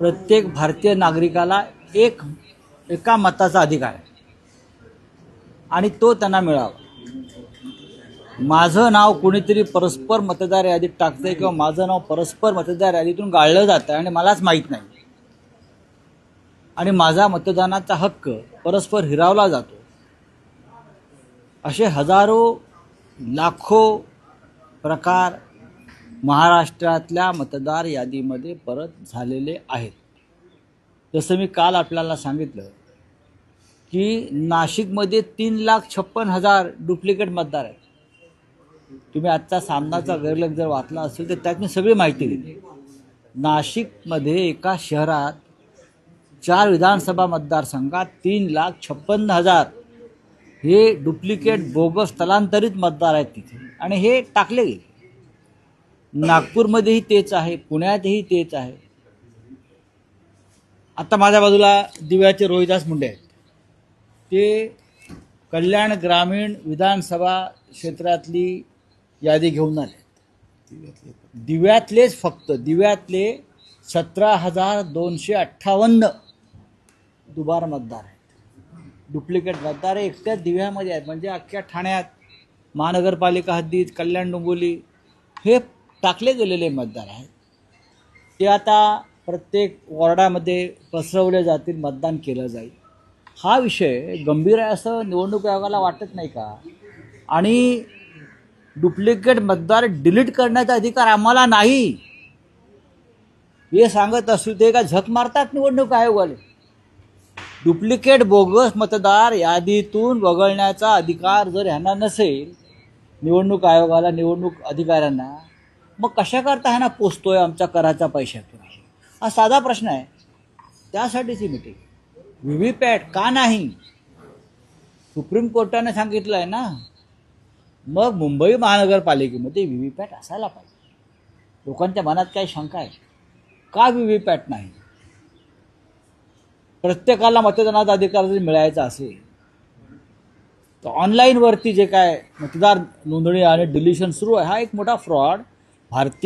प्रत्येक भारतीय नागरिकाला एका मताचा अधिकार आहे आणि तो त्यांना मिळावा। माझं नाव कोणीतरी परस्पर मतदार यादीत टाकतंय किंवा माझं नाव परस्पर मतदार यादीतून गाळलं जातं आणि मलाच माहीत नाही आणि माझा मतदानाचा हक्क परस्पर हिरावला जातो, असे हजारो लाखो प्रकार महाराष्ट्रातल्या मतदार यादीमध्ये परत झालेले आहेत। जसं मी काल आपल्याला सांगितलं की नाशिकमध्ये 3,56,000 डुप्लिकेट मतदार आहेत। तुम्ही आजचा सामनाचा गैरलेख जर वाचला असेल तर त्यात मी सगळी माहिती दिली। नाशिकमध्ये एका शहरात 4 विधानसभा मतदारसंघात 3,56,000 हे डुप्लिकेट बोगस स्थलांतरित मतदार आहेत तिथे आणि हे टाकले गेले। नागपूरमध्येही तेच आहे, पुण्यातही तेच आहे। आता माझ्या बाजूला दिव्याचे रोहिदास मुंडे आहेत, ते कल्याण ग्रामीण विधानसभा क्षेत्रातली यादी घेऊन आले। दिव्यातलेच फक्त दिव्यातले 17,258 दुबार मतदार आहेत, डुप्लिकेट मतदार एकट्याच दिव्यामध्ये आहेत। म्हणजे अख्ख्या ठाण्यात महानगरपालिका हद्दीत कल्याण डोंबिवली हे टाकले गेलेले मतदार आहेत। ते आता प्रत्येक वॉर्डामध्ये पसरवले जातील, मतदान केलं जाईल। हा विषय गंभीर आहे असं निवडणूक आयोगाला वाटत नाही का? आणि डुप्लिकेट मतदार डिलीट करण्याचा अधिकार आम्हाला नाही हे सांगत असू ते का झक मारतात निवडणूक आयोगाला? डुप्लिकेट बोगस मतदार यादीतून वगळण्याचा अधिकार जर ह्यांना नसेल, निवडणूक आयोगाला, निवडणूक अधिकाऱ्यांना, मग कशा करता ह्यांना पोचतोय आमच्या कराच्या पैशातून? हा साधा प्रश्न आहे। त्यासाठीच ही मीटिंग। व्हीव्हीपॅट का नाही? सुप्रीम कोर्टाने सांगितलं आहे ना, मग मुंबई महानगरपालिकेमध्ये व्हीव्हीपॅट असायला पाहिजे। लोकांच्या मनात काही शंका आहे का व्हीव्हीपॅट नाही? प्रत्येकाला मतदानाचा अधिकार जर मिळायचा असेल तर ऑनलाईनवरती जे काय मतदार नोंदणी आणि डिलिशन सुरू आहे, हा एक मोठा फ्रॉड भारतीय